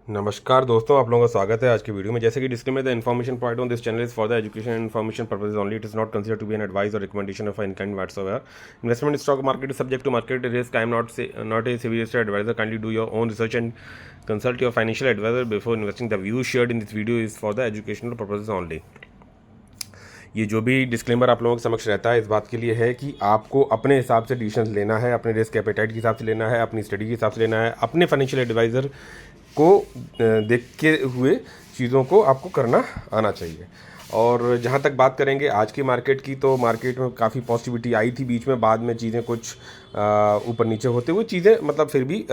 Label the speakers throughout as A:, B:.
A: नमस्कार दोस्तों, आप लोगों का स्वागत है आज की वीडियो में। जैसे कि disclaimer, the information provided on this channel is for the education and information purposes only. It is not considered to be an advice और recommendation of any kind whatsoever. Investment in stock market is subject to market risk. I am not a civil advisor. Kindly do your own research and consult your financial advisor before investing. The view shared in this video is for the educational purposes only. ये जो भी disclaimer आप लोगों के समक्ष रहता है इस बात के लिए है कि आपको अपने हिसाब से डिसीजन लेना है, अपने रिस्क एपेटाइट के हिसाब से लेना है, अपनी स्टडी के हिसाब से लेना है, अपने फाइनेंशियल एडवाइज़र को देखते हुए चीज़ों को आपको करना आना चाहिए। और जहाँ तक बात करेंगे आज की मार्केट की, तो मार्केट में काफ़ी पॉजिटिविटी आई थी बीच में, बाद में चीज़ें कुछ ऊपर नीचे होते हुए चीज़ें मतलब फिर भी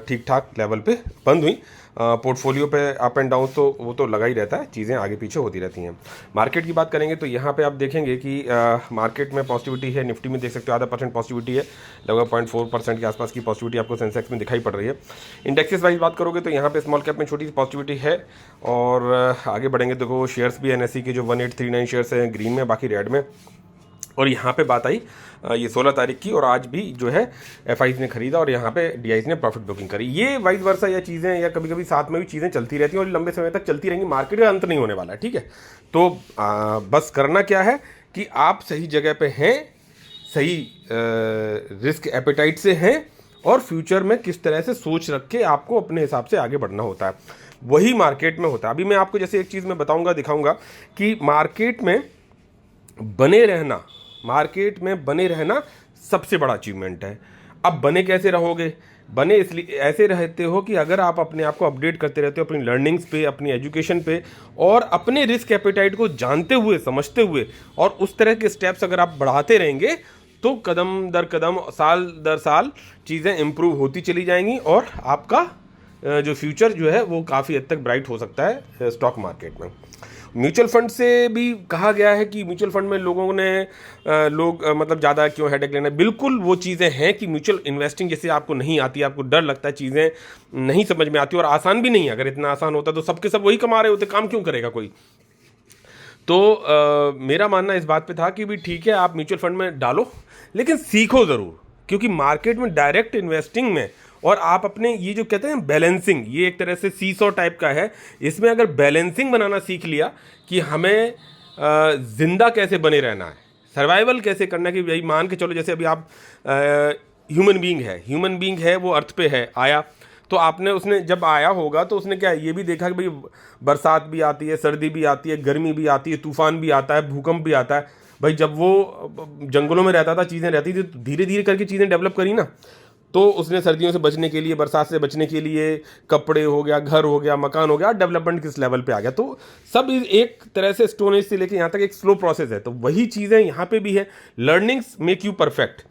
A: ठीक ठाक लेवल पे बंद हुई। पोर्टफोलियो पे अप एंड डाउन तो वो तो लगा ही रहता है, चीज़ें आगे पीछे होती रहती हैं। मार्केट की बात करेंगे तो यहाँ पे आप देखेंगे कि मार्केट में पॉजिटिविटी है। निफ्टी में देख सकते हो आधा % पॉजिटिविटी है, लगभग 0.4% के आसपास की पॉजिटिविटी आपको सेंसेक्स में दिखाई पड़ रही है। इंडेक्सेस वाइज बात करोगे तो यहाँ पे स्मॉल कैप में छोटी सी पॉजिटिविटी है। और आगे बढ़ेंगे देखो, शेयर्स भी एनएससी के जो 1839 शेयर्स हैं ग्रीन में, बाकी रेड में। और यहाँ पे बात आई ये 16 तारीख की, और आज भी जो है एफआईज ने खरीदा और यहाँ पे डीआईज ने प्रॉफिट बुकिंग करी। ये वाइस वर्सा या चीज़ें या कभी कभी साथ में भी चीज़ें चलती रहती हैं और लंबे समय तक चलती रहेंगी। मार्केट का अंत नहीं होने वाला है, ठीक है। तो बस करना क्या है कि आप सही जगह पे हैं, सही रिस्क एपेटाइट से हैं, और फ्यूचर में किस तरह से सोच रख के आपको अपने हिसाब से आगे बढ़ना होता है, वही मार्केट में होता है। अभी मैं आपको जैसे एक चीज़ मैं बताऊँगा, दिखाऊँगा कि मार्केट में बने रहना सबसे बड़ा अचीवमेंट है। अब बने कैसे रहोगे? बने इसलिए ऐसे रहते हो कि अगर आप अपने आप को अपडेट करते रहते हो अपनी लर्निंग्स पे, अपनी एजुकेशन पे, और अपने रिस्क एपेटाइट को जानते हुए, समझते हुए, और उस तरह के स्टेप्स अगर आप बढ़ाते रहेंगे तो कदम दर कदम, साल दर साल चीज़ें इम्प्रूव होती चली जाएंगी और आपका जो फ्यूचर जो है वो काफ़ी हद तक ब्राइट हो सकता है स्टॉक मार्केट में। म्यूचुअल फंड से भी कहा गया है कि म्यूचुअल फंड में लोगों ने मतलब ज़्यादा क्यों हेडेक लेना है। बिल्कुल वो चीज़ें हैं कि म्यूचुअल इन्वेस्टिंग जैसे आपको नहीं आती, आपको डर लगता है, चीज़ें नहीं समझ में आती और आसान भी नहीं है। अगर इतना आसान होता तो सबके सब वही कमा रहे होते, काम क्यों करेगा कोई? तो मेरा मानना इस बात पे था कि भी ठीक है, आप म्यूचुअल फंड में डालो, लेकिन सीखो ज़रूर, क्योंकि मार्केट में डायरेक्ट इन्वेस्टिंग में और आप अपने ये जो कहते हैं बैलेंसिंग, ये एक तरह से सीसॉ टाइप का है। इसमें अगर बैलेंसिंग बनाना सीख लिया कि हमें जिंदा कैसे बने रहना है, सर्वाइवल कैसे करना है, कि भाई मान के चलो जैसे अभी आप ह्यूमन बींग है, वो अर्थ पे है, आया, तो आपने, उसने जब आया होगा तो उसने क्या ये भी देखा कि भाई बरसात भी आती है, सर्दी भी आती है, गर्मी भी आती है, तूफान भी आता है, भूकंप भी आता है। भाई जब वो जंगलों में रहता था, चीज़ें रहती थी, तो धीरे धीरे करके चीज़ें डेवलप करी ना। तो उसने सर्दियों से बचने के लिए, बरसात से बचने के लिए कपड़े हो गया, घर हो गया, मकान हो गया, डेवलपमेंट किस लेवल पे आ गया। तो सब एक तरह से स्टोन एज से लेके यहाँ तक एक स्लो प्रोसेस है। तो वही चीज़ें यहाँ पे भी है। लर्निंग्स मेक यू परफेक्ट,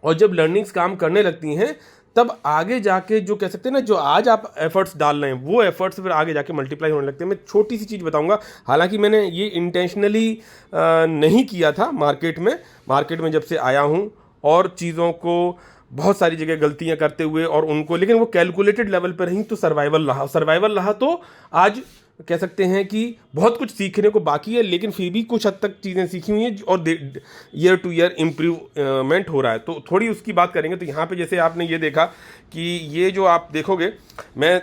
A: और जब लर्निंग्स काम करने लगती हैं तब आगे जाके जो कह सकते हैं ना, जो आज आप एफर्ट्स डाल रहे हैं वो एफर्ट्स फिर आगे जाके मल्टीप्लाई होने लगते हैं। मैं छोटी सी चीज़ बताऊंगा, हालांकि मैंने ये इंटेंशनली नहीं किया था। मार्केट में जब से आया हूँ और चीज़ों को बहुत सारी जगह गलतियां करते हुए और उनको, लेकिन वो कैलकुलेटेड लेवल पर रही तो सर्वाइवल रहा। तो आज कह सकते हैं कि बहुत कुछ सीखने को बाकी है, लेकिन फिर भी कुछ हद तक चीज़ें सीखी हुई हैं और ईयर टू ईयर इम्प्रूवमेंट हो रहा है। तो थोड़ी उसकी बात करेंगे। तो यहाँ पे जैसे आपने ये देखा कि ये जो आप देखोगे, मैं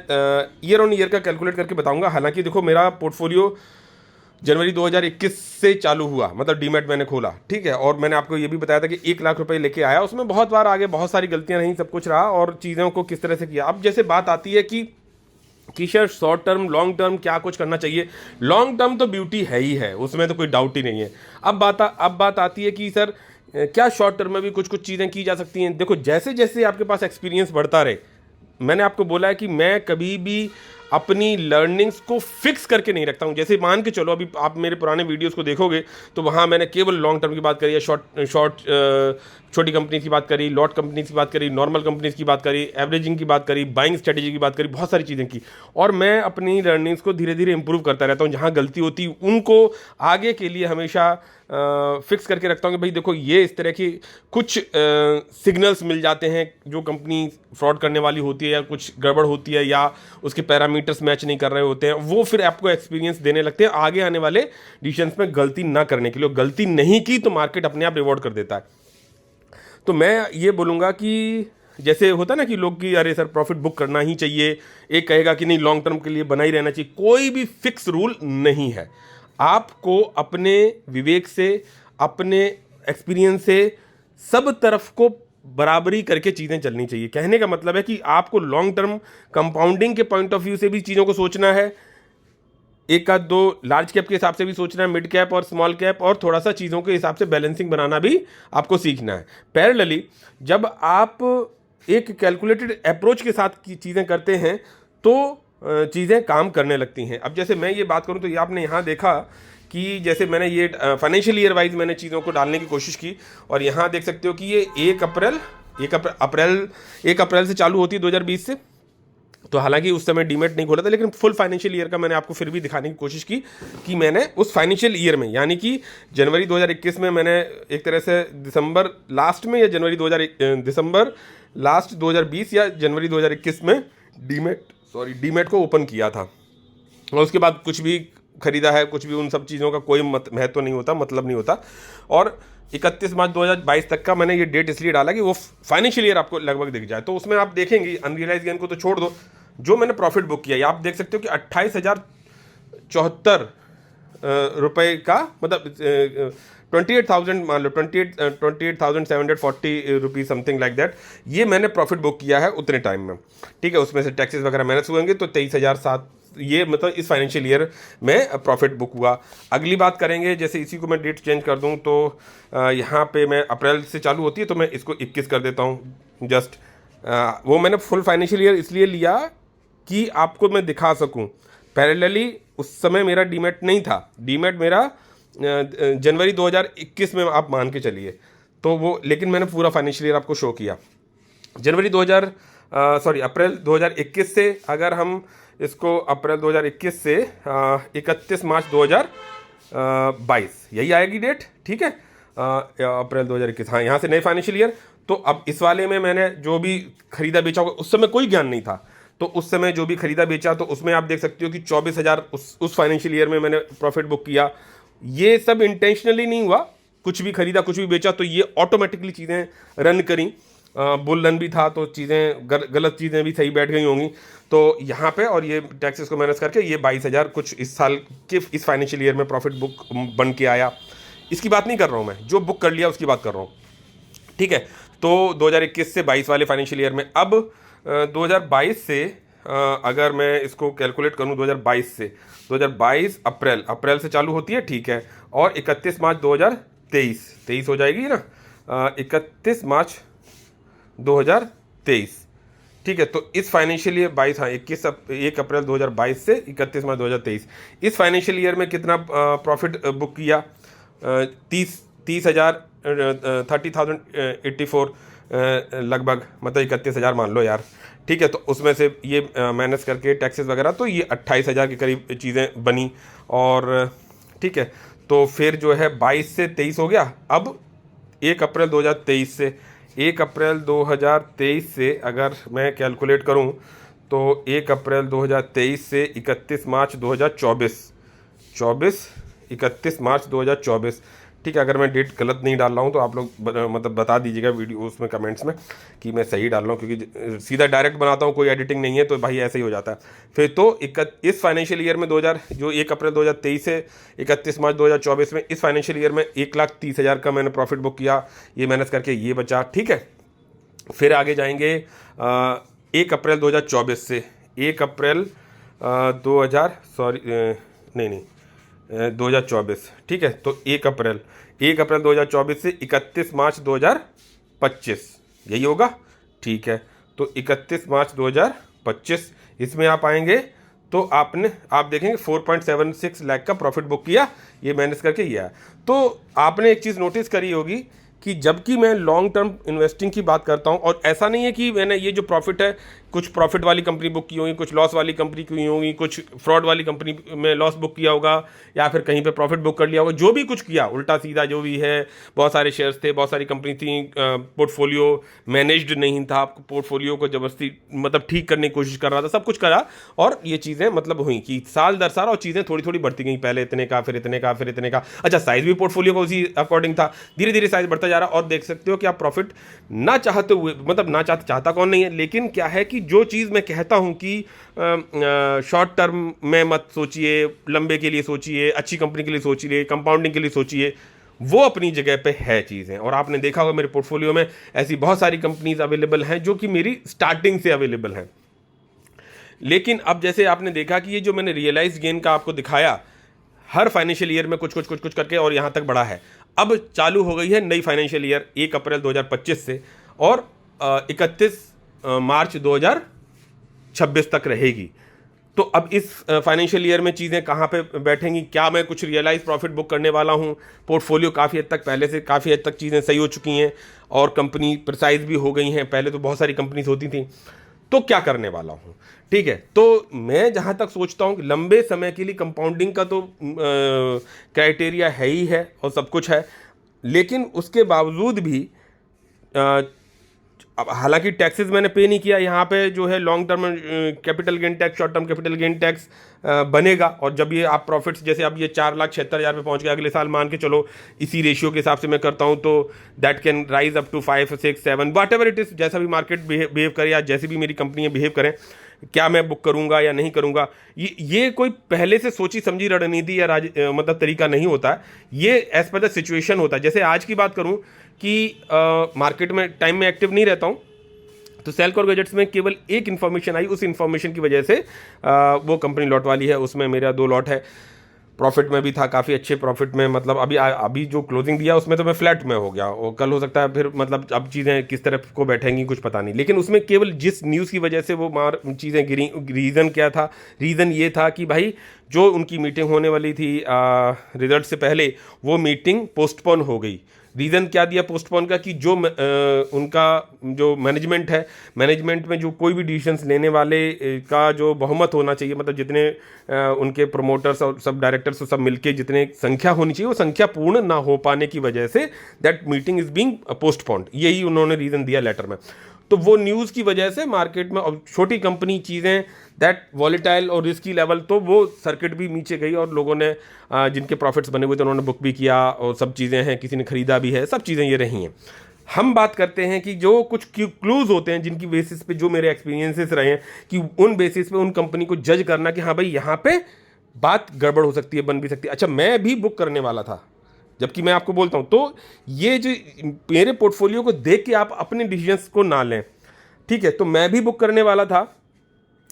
A: ईयर ऑन ईयर का कैलकुलेट करके बताऊंगा। हालांकि देखो, मेरा पोर्टफोलियो जनवरी 2021 से चालू हुआ, मतलब डीमैट मैंने खोला, ठीक है। और मैंने आपको ये भी बताया था कि 1 लाख रुपए लेके आया। उसमें बहुत बार आगे बहुत सारी गलतियां रहीं, सब कुछ रहा, और चीज़ों को किस तरह से किया। अब जैसे बात आती है कि sir short term, long term क्या कुछ करना चाहिए। लॉन्ग टर्म तो ब्यूटी है ही है, उसमें तो कोई डाउट ही नहीं है। अब बात आती है कि सर क्या शॉर्ट टर्म में भी कुछ चीज़ें की जा सकती हैं। देखो, जैसे जैसे आपके पास एक्सपीरियंस बढ़ता रहे, मैंने आपको बोला है कि मैं कभी भी अपनी लर्निंग्स को फिक्स करके नहीं रखता हूं। जैसे मान के चलो, अभी आप मेरे पुराने वीडियोस को देखोगे तो वहां मैंने केवल लॉन्ग टर्म की बात करी है, छोटी कंपनी की बात करी, लॉट कंपनी की बात करी, नॉर्मल कंपनीज की बात करी, एवरेजिंग की बात करी, बाइंग स्ट्रेटेजी की बात करी, बहुत सारी चीज़ें की। और मैं अपनी लर्निंग्स को धीरे धीरे इंप्रूव करता रहता हूँ। जहाँ गलती होती उनको आगे के लिए हमेशा फिक्स करके रखता हूँ कि भाई देखो, ये इस तरह की कुछ सिग्नल्स मिल जाते हैं जो कंपनी फ्रॉड करने वाली होती है या कुछ गड़बड़ होती है या उसके पैरामीटर्स मैच नहीं कर रहे होते हैं, वो फिर आपको एक्सपीरियंस देने लगते हैं आगे आने वाले डिसीजंस में गलती ना करने के लिए। गलती नहीं की तो मार्केट अपने आप रिवॉर्ड कर देता है। तो मैं ये बोलूँगा कि जैसे होता ना कि लोग की अरे सर प्रॉफिट बुक करना ही चाहिए, एक कहेगा कि नहीं लॉन्ग टर्म के लिए बना ही रहना चाहिए, कोई भी फिक्स रूल नहीं है। आपको अपने विवेक से, अपने एक्सपीरियंस से सब तरफ को बराबरी करके चीज़ें चलनी चाहिए। कहने का मतलब है कि आपको लॉन्ग टर्म कंपाउंडिंग के पॉइंट ऑफ व्यू से भी चीज़ों को सोचना है, एक आध दो लार्ज कैप के हिसाब से भी सोचना है, मिड कैप और स्मॉल कैप, और थोड़ा सा चीज़ों के हिसाब से बैलेंसिंग बनाना भी आपको सीखना है। पैरेलली जब आप एक कैलकुलेटेड अप्रोच के साथ की चीज़ें करते हैं तो चीज़ें काम करने लगती हैं। अब जैसे मैं ये बात करूं तो ये आपने यहाँ देखा कि जैसे मैंने ये फाइनेंशियल ईयर वाइज मैंने चीज़ों को डालने की कोशिश की, और यहाँ देख सकते हो कि ये 1 अप्रैल से चालू होती है 2020 से। तो हालांकि उस समय डीमेट नहीं खोला था, लेकिन फुल फाइनेंशियल ईयर का मैंने आपको फिर भी दिखाने की कोशिश की कि मैंने उस फाइनेंशियल ईयर में, यानी कि जनवरी 2021 में मैंने एक तरह से दिसंबर लास्ट में या दिसंबर लास्ट 2020 या जनवरी 2021 में डीमेट को ओपन किया था। और उसके बाद कुछ भी खरीदा है, कुछ भी, उन सब चीज़ों का कोई महत्व नहीं होता, मतलब नहीं होता। और 31 मार्च 2022 तक का मैंने ये डेट इसलिए डाला कि वो फाइनेंशियल ईयर आपको लगभग दिख जाए। तो उसमें आप देखेंगे अनरियलाइज गेन को तो छोड़ दो, जो मैंने प्रॉफिट बुक किया आप देख सकते हो कि 28,074 रुपए का, मतलब 28,000 मान लो, 28,740 रुपीज़ समथिंग लाइक दैट, ये मैंने प्रॉफिट बुक किया है उतने टाइम में। ठीक है, उसमें से टैक्सेस वगैरह माइनस हुएंगे तो 23,007, ये मतलब इस फाइनेंशियल ईयर में प्रॉफिट बुक हुआ। अगली बात करेंगे, जैसे इसी को मैं डेट चेंज कर दूं तो यहाँ पे मैं अप्रैल से चालू होती है तो मैं इसको 21 कर देता हूँ जस्ट। वो मैंने फुल फाइनेंशियल ईयर इसलिए लिया कि आपको मैं दिखा सकूं। पैरेलली उस समय मेरा डीमेट नहीं था, डीमेट मेरा जनवरी 2021 में आप मान के चलिए, तो वो, लेकिन मैंने पूरा फाइनेंशियल ईयर आपको शो किया। अप्रैल 2021 से, अगर हम इसको अप्रैल 2021 से 31 मार्च 2022 यही आएगी डेट। ठीक है, अप्रैल 2021, हाँ, यहाँ से नए फाइनेंशियल ईयर। तो अब इस वाले में मैंने जो भी खरीदा बेचा होगा, उस समय कोई ज्ञान नहीं था, तो उस समय जो भी खरीदा बेचा तो उसमें आप देख सकते हो कि 24,000 उस फाइनेंशियल ईयर में मैंने प्रॉफिट बुक किया। ये सब इंटेंशनली नहीं हुआ, कुछ भी खरीदा कुछ भी बेचा तो ये ऑटोमेटिकली चीज़ें रन करी। बुल रन भी था तो चीज़ें गलत चीज़ें भी सही बैठ गई होंगी। तो यहाँ पे, और ये टैक्सेस को माइनस करके ये 22,000 कुछ इस साल के इस फाइनेंशियल ईयर में प्रॉफिट बुक बन के आया। इसकी बात नहीं कर रहा हूँ मैं, जो बुक कर लिया उसकी बात कर रहा हूँ। ठीक है, तो 2021 से 22 वाले फाइनेंशियल ईयर में, अब 2022 से अगर मैं इसको कैलकुलेट करूँ 2022 अप्रैल से चालू होती है, ठीक है, और 31 मार्च 2023 हो जाएगी ना, 31 मार्च 2023। ठीक है, तो इस फाइनेंशियल ईयर 22, हाँ, 1 अप्रैल 2022 से 31 मार्च 2023, इस फाइनेंशियल ईयर में कितना प्रॉफिट बुक किया? 30,084 लगभग, मतलब 31,000 मान लो यार। ठीक है, तो उसमें से ये माइनस करके टैक्सेस वगैरह, तो ये 28,000 के करीब चीज़ें बनी। और ठीक है, तो फिर जो है 22 से 23 हो गया। अब 1 अप्रैल 2023 से अगर मैं कैलकुलेट करूं तो 1 अप्रैल 2023 से 31 मार्च 2024, ठीक है, अगर मैं डेट गलत नहीं डाल रहा हूँ तो आप लोग मतलब बता दीजिएगा वीडियो उसमें कमेंट्स में कि मैं सही डाल रहा हूँ, क्योंकि सीधा डायरेक्ट बनाता हूँ, कोई एडिटिंग नहीं है, तो भाई ऐसे ही हो जाता है फिर। तो इस फाइनेंशियल ईयर में 1 अप्रैल 2023 से 31 मार्च 2024 में, इस फाइनेंशियल ईयर में 1,30,000 का मैंने प्रॉफिट बुक किया, ये माइनस करके ये बचा। ठीक है, फिर आगे जाएंगे 1 अप्रैल 2024 से 1 अप्रैल 2024, ठीक है, तो 1 अप्रैल 2024 से 31 मार्च 2025 यही होगा। ठीक है, तो 31 मार्च 2025 इसमें आप आएंगे तो आप देखेंगे 4.76 लाख का प्रॉफिट बुक किया, ये माइनस करके ये आया। तो आपने एक चीज़ नोटिस करी होगी कि जबकि मैं लॉन्ग टर्म इन्वेस्टिंग की बात करता हूं, और ऐसा नहीं है कि मैंने ये जो प्रॉफिट है कुछ प्रॉफिट वाली कंपनी बुक की होगी, कुछ लॉस वाली कंपनी की होगी, कुछ फ्रॉड वाली कंपनी में लॉस बुक किया होगा, या फिर कहीं पे प्रॉफिट बुक कर लिया होगा। जो भी कुछ किया उल्टा सीधा जो भी है, बहुत सारे शेयर्स थे, बहुत सारी कंपनी थी, पोर्टफोलियो मैनेज्ड नहीं था, पोर्टफोलियो को जबरदस्ती मतलब ठीक करने की कोशिश कर रहा था, सब कुछ करा, और ये चीज़ें मतलब हुई कि साल दर साल और चीज़ें थोड़ी थोड़ी बढ़ती गई, पहले इतने का, फिर इतने का, फिर इतने का। अच्छा, साइज भी पोर्टफोलियो का उसी अकॉर्डिंग था, धीरे धीरे साइज बढ़ता जा रहा। और देख सकते हो कि आप प्रॉफिट ना चाहते हुए, मतलब ना चाहता कौन नहीं है, लेकिन क्या है कि जो चीज़ मैं कहता हूं कि शॉर्ट टर्म में मत सोचिए, लंबे के लिए सोचिए, अच्छी कंपनी के लिए सोचिए, कंपाउंडिंग के लिए सोचिए, वो अपनी जगह पे है चीज़ें। और आपने देखा होगा मेरे पोर्टफोलियो में ऐसी बहुत सारी कंपनीज अवेलेबल हैं जो कि मेरी स्टार्टिंग से अवेलेबल हैं। लेकिन अब जैसे आपने देखा कि ये जो मैंने रियलाइज गेन का आपको दिखाया, हर फाइनेंशियल ईयर में कुछ कुछ कुछ कुछ करके और यहाँ तक बढ़ा है। अब चालू हो गई है नई फाइनेंशियल ईयर 1 अप्रैल 2025 से, और 31 मार्च 2026 तक रहेगी। तो अब इस फाइनेंशियल ईयर में चीज़ें कहाँ पे बैठेंगी, क्या मैं कुछ रियलाइज प्रॉफिट बुक करने वाला हूँ, पोर्टफोलियो काफ़ी हद तक पहले से काफ़ी हद तक चीज़ें सही हो चुकी हैं और कंपनी प्रिसाइज भी हो गई हैं, पहले तो बहुत सारी कंपनीज होती थी, तो क्या करने वाला हूँ। ठीक है, तो मैं जहाँ तक सोचता हूँ कि लंबे समय के लिए कंपाउंडिंग का तो क्राइटेरिया है ही है और सब कुछ है, लेकिन उसके बावजूद भी अब हालांकि टैक्सेस मैंने पे नहीं किया यहाँ पे, जो है long term capital gain tax, short term capital gain tax बनेगा। और जब ये आप प्रॉफिट्स जैसे अब ये 4,76,000 पे पहुँच गया, अगले साल मान के चलो इसी रेशियो के हिसाब से मैं करता हूँ, तो that can rise up to 5, 6, 7 whatever it is, जैसा भी मार्केट बिहेव करे या जैसी भी मेरी कंपनियाँ बिहेव करें, क्या मैं बुक करूंगा या नहीं करूंगा, ये कोई पहले से सोची समझी रणनीति या मतलब तरीका नहीं होता है, ये एज पर द सिचुएशन होता है। जैसे आज की बात करूं कि मार्केट में टाइम में एक्टिव नहीं रहता हूं, तो सेल्कोर गैजेट्स में केवल एक इन्फॉर्मेशन आई, उस इन्फॉर्मेशन की वजह से वो कंपनी लॉट वाली है, उसमें मेरा 2 लॉट है, प्रॉफिट में भी था, काफ़ी अच्छे प्रॉफिट में, मतलब अभी जो क्लोजिंग दिया उसमें तो मैं फ्लैट में हो गया, और कल हो सकता है फिर मतलब अब चीज़ें किस तरफ को बैठेंगी कुछ पता नहीं। लेकिन उसमें केवल जिस न्यूज़ की वजह से वो चीज़ें गिरी, रीज़न क्या था, रीज़न ये था कि भाई जो उनकी मीटिंग होने वाली थी रिजल्ट से पहले, वो मीटिंग पोस्टपोन हो गई। रीज़न क्या दिया पोस्टपोन का, कि जो उनका जो मैनेजमेंट है, मैनेजमेंट में जो कोई भी डिसीजंस लेने वाले का जो बहुमत होना चाहिए, मतलब जितने उनके प्रोमोटर्स और सब डायरेक्टर्स सब मिलके जितने संख्या होनी चाहिए, वो संख्या पूर्ण ना हो पाने की वजह say that meeting is being postponed, यही उन्होंने रीज़न दिया लेटर में। तो वो न्यूज़ की वजह से मार्केट में, और छोटी कंपनी चीज़ें दैट वॉलेटाइल और रिस्की लेवल, तो वो सर्किट भी नीचे गई, और लोगों ने जिनके प्रॉफिट्स बने हुए थे उन्होंने बुक भी किया, और सब चीज़ें हैं, किसी ने खरीदा भी है, सब चीज़ें ये रही हैं। हम बात करते हैं कि जो कुछ क्लूज होते हैं जिनकी बेसिस पे, जो मेरे एक्सपीरियंसेस रहे हैं, कि उन बेसिस पे उन कंपनी को जज करना कि हाँ भाई यहाँ पे बात गड़बड़ हो सकती है, बन भी सकती है। अच्छा, मैं भी बुक करने वाला था, जबकि मैं आपको बोलता हूँ, तो ये जो मेरे पोर्टफोलियो को देख के आप अपने डिसीजंस को ना लें, ठीक है। तो मैं भी बुक करने वाला था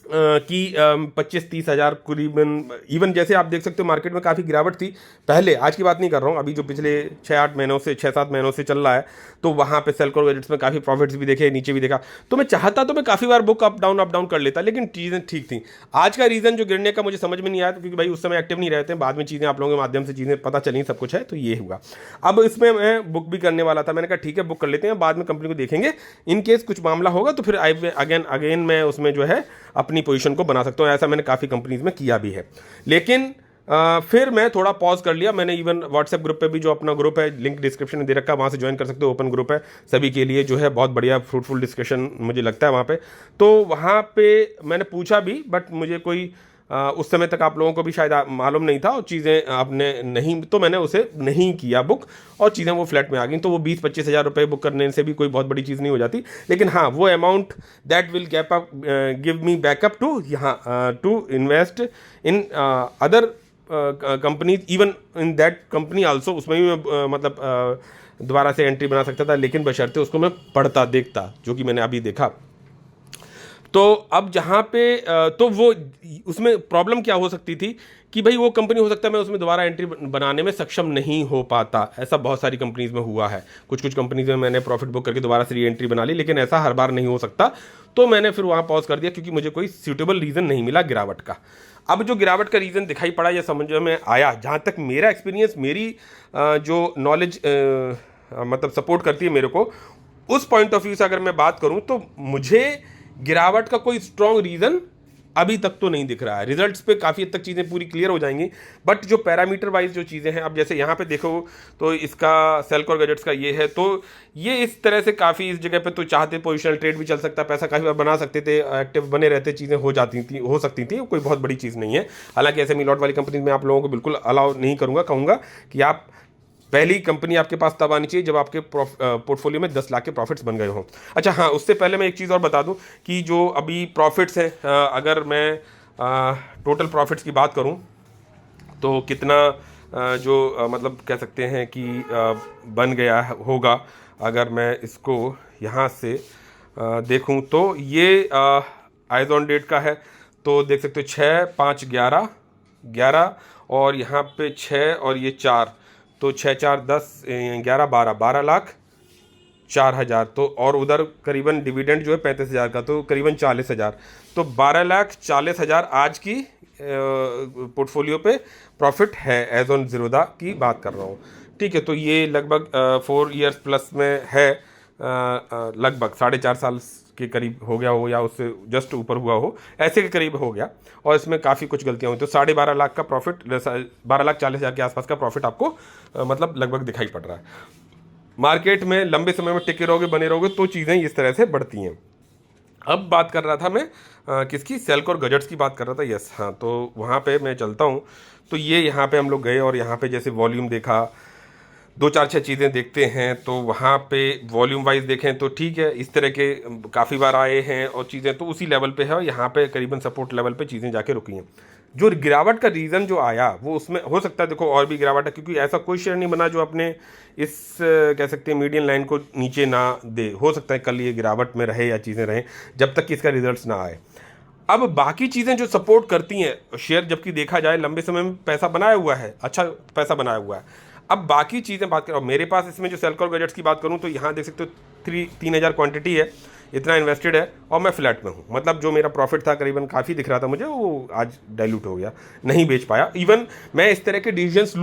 A: कि 25-30 हज़ार करीबन, इवन जैसे आप देख सकते हो मार्केट में काफ़ी गिरावट थी पहले, आज की बात नहीं कर रहा हूँ, अभी जो पिछले 6-8 महीनों से 6-7 महीनों से चल रहा है, तो वहाँ पे सेल्कोर गैजेट्स में काफ़ी प्रॉफिट्स भी देखे, नीचे भी देखा, तो मैं चाहता तो मैं काफ़ी बार बुक अप डाउन कर लेता, लेकिन चीज़ें ठीक थी। आज का रीज़न जो गिरने का मुझे समझ में नहीं आया, क्योंकि भाई उस समय एक्टिव नहीं रहते हैं, बाद में चीज़ें आप लोगों के माध्यम से चीज़ें पता चली, सब कुछ है, तो ये हुआ। अब इसमें मैं बुक भी करने वाला था, मैंने कहा ठीक है बुक कर लेते हैं, बाद में कंपनी को देखेंगे, इन केस कुछ मामला होगा तो फिर अगेन मैं उसमें जो है अपनी पोजीशन को बना सकता हूँ। ऐसा मैंने काफ़ी कंपनीज में किया भी है, लेकिन फिर मैं थोड़ा पॉज कर लिया। मैंने इवन व्हाट्सएप ग्रुप पे भी, जो अपना ग्रुप है, लिंक डिस्क्रिप्शन में दे रखा है, वहाँ से ज्वाइन कर सकते हो, ओपन ग्रुप है सभी के लिए, जो है बहुत बढ़िया फ्रूटफुल डिस्कशन मुझे लगता है वहाँ पे। तो वहाँ पे मैंने पूछा भी, बट मुझे कोई उस समय तक आप लोगों को भी शायद मालूम नहीं था, और चीज़ें आपने नहीं, तो मैंने उसे नहीं किया बुक, और चीज़ें वो फ्लैट में आ गई। तो वो 20-25 हज़ार रुपये बुक करने से भी कोई बहुत बड़ी चीज़ नहीं हो जाती, लेकिन हाँ वो amount that will give me backup to यहाँ to invest in other companies, even in that company also, उसमें भी मैं मतलब दोबारा से एंट्री बना सकता था, लेकिन बशर्ते उसको मैं पढ़ता देखता, जो कि मैंने अभी देखा। तो अब जहाँ पे तो वो उसमें प्रॉब्लम क्या हो सकती थी कि भाई वो कंपनी हो सकता है मैं उसमें दोबारा एंट्री बनाने में सक्षम नहीं हो पाता। ऐसा बहुत सारी कंपनीज में हुआ है, कुछ कंपनीज में मैंने प्रॉफिट बुक करके दोबारा से री एंट्री बना ली, लेकिन ऐसा हर बार नहीं हो सकता। तो मैंने फिर वहाँ पॉज कर दिया, क्योंकि मुझे कोई सूटेबल रीज़न नहीं मिला गिरावट का। अब जो गिरावट का रीज़न दिखाई पड़ा या समझ में आया, जहाँ तक मेरा एक्सपीरियंस, मेरी जो नॉलेज मतलब सपोर्ट करती है मेरे को, उस पॉइंट ऑफ व्यू से अगर मैं बात करूँ, तो मुझे गिरावट का कोई स्ट्रॉन्ग रीज़न अभी तक तो नहीं दिख रहा है। रिजल्ट्स पे काफ़ी हद तक चीज़ें पूरी क्लियर हो जाएंगी, बट जो पैरामीटर वाइज जो चीज़ें हैं, अब जैसे यहाँ पे देखो तो इसका सेल्कोर गैजेट्स का ये है, तो ये इस तरह से काफ़ी इस जगह पे तो चाहते पोजिशनल ट्रेड भी चल सकता है, पैसा काफ़ी बार बना सकते थे, एक्टिव बने रहते, चीज़ें हो सकती थी, कोई बहुत बड़ी चीज़ नहीं है। हालांकि ऐसे मिलॉट वाली कंपनी में आप लोगों को बिल्कुल अलाउ नहीं करूँगा, कहूँगा कि आप पहली कंपनी आपके पास तब आनी चाहिए जब आपके पोर्टफोलियो में 10 लाख के प्रॉफिट्स बन गए हों। अच्छा हाँ, उससे पहले मैं एक चीज़ और बता दूं कि जो अभी प्रॉफिट्स हैं, अगर मैं टोटल प्रॉफिट्स की बात करूं तो कितना मतलब कह सकते हैं कि बन गया होगा। अगर मैं इसको यहाँ से देखूं तो ये आइज ऑन डेट का है, तो देख सकते हो 6, 5, 11 और यहाँ पे 6 और ये 4, तो 6, 4, 10, 11, 12,04,000, तो और उधर करीबन डिविडेंड जो है 35,000 का, तो करीबन 40,000, तो 12,40,000 आज की पोर्टफोलियो पे प्रॉफिट है एज ऑन ज़ीरोधा की बात कर रहा हूँ। ठीक है, तो ये लगभग 4 ईयर्स प्लस में है, लगभग 4.5 साल के करीब हो गया हो या उससे जस्ट ऊपर हुआ हो, ऐसे के करीब हो गया, और इसमें काफ़ी कुछ गलतियाँ हुई, तो 12.5 लाख का प्रॉफिट, 12,40,000 के आसपास का प्रॉफिट आपको मतलब लगभग दिखाई पड़ रहा है। मार्केट में लंबे समय में टिके रहोगे, बने रहोगे, तो चीज़ें इस तरह से बढ़ती हैं। अब बात कर रहा था मैं किसकी, सेल्कोर गैजेट्स की बात कर रहा था। यस हाँ, तो वहाँ पे मैं चलता हूँ, तो ये यहाँ पे हम लोग गए और यहाँ पे जैसे वॉल्यूम देखा, 2, 4, 6 चीज़ें देखते हैं, तो वहाँ पे वॉल्यूम वाइज देखें तो ठीक है, इस तरह के काफ़ी बार आए हैं और चीज़ें तो उसी लेवल पे है, और यहाँ पे करीबन सपोर्ट लेवल पे चीज़ें जाके रुकी हैं। जो गिरावट का रीज़न जो आया वो उसमें हो सकता है, देखो और भी गिरावट है, क्योंकि ऐसा कोई शेयर नहीं बना जो अपने इस कह सकते हैं मीडियन लाइन को नीचे ना दे। हो सकता है कल ये गिरावट में रहे या चीज़ें रहें जब तक कि इसका रिजल्ट ना आए। अब बाकी चीज़ें जो सपोर्ट करती हैं शेयर, जबकि देखा जाए लंबे समय में पैसा बनाया हुआ है, अच्छा पैसा बनाया हुआ है। अब बाकी चीज़ें बात करें, मेरे पास इसमें जो सेल्कोर गैजेट्स की बात करूं तो यहाँ देख सकते हो 3,000 क्वांटिटी है, इतना इन्वेस्टेड है, और मैं फ्लैट में हूँ। मतलब जो मेरा प्रॉफिट था करीबन काफ़ी दिख रहा था मुझे, वो आज डाइल्यूट हो गया, नहीं बेच पाया। इवन मैं इस तरह के डिसीजंस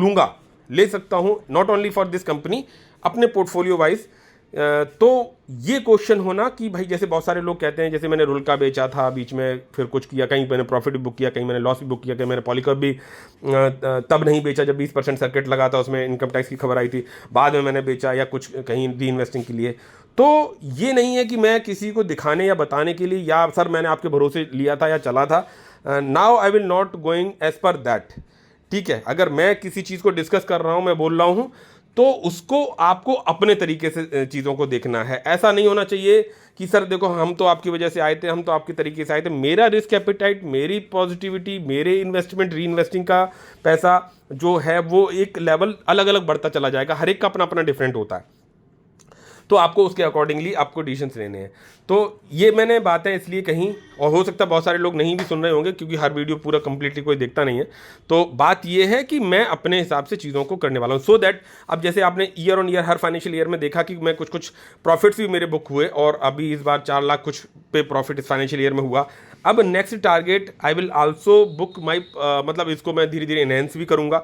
A: ले सकता हूँ, not only for this company, अपने पोर्टफोलियो वाइज। तो ये क्वेश्चन होना कि भाई जैसे बहुत सारे लोग कहते हैं, जैसे मैंने रुल्का बेचा था बीच में, फिर कुछ किया, कहीं मैंने प्रॉफिट भी बुक किया, कहीं मैंने लॉस भी बुक किया, कहीं मैंने पॉलीकॉप भी तब नहीं बेचा जब 20% सर्किट लगा था, उसमें इनकम टैक्स की खबर आई थी, बाद में मैंने बेचा, या कुछ कहीं री इन्वेस्टिंग के लिए। तो ये नहीं है कि मैं किसी को दिखाने या बताने के लिए, या सर मैंने आपके भरोसे लिया था या चला था। Now I will not going as per that. ठीक है, अगर मैं किसी चीज़ को डिस्कस कर रहा हूँ, मैं बोल रहा हूँ, तो उसको आपको अपने तरीके से चीज़ों को देखना है। ऐसा नहीं होना चाहिए कि सर देखो हम तो आपकी वजह से आए थे, हम तो आपके तरीके से आए थे। मेरा रिस्क एपिटाइट, मेरी पॉजिटिविटी, मेरे इन्वेस्टमेंट, री इन्वेस्टिंग का पैसा जो है वो एक लेवल अलग अलग बढ़ता चला जाएगा। हर एक का अपना अपना डिफरेंट होता है, तो आपको उसके अकॉर्डिंगली आपको डिसीजंस लेने हैं। तो ये मैंने बातें इसलिए कहीं, और हो सकता है बहुत सारे लोग नहीं भी सुन रहे होंगे क्योंकि हर वीडियो पूरा कंप्लीटली कोई देखता नहीं है। तो बात ये है कि मैं अपने हिसाब से चीज़ों को करने वाला हूँ, सो दैट अब जैसे आपने year on year her financial year में देखा कि मैं कुछ प्रॉफिट्स भी मेरे बुक हुए, और अभी इस बार 4 लाख कुछ पे प्रॉफिट इस फाइनेंशियल ईयर में हुआ। अब next target I will also book my, मतलब इसको मैं धीरे धीरे एनहेंस भी करूँगा।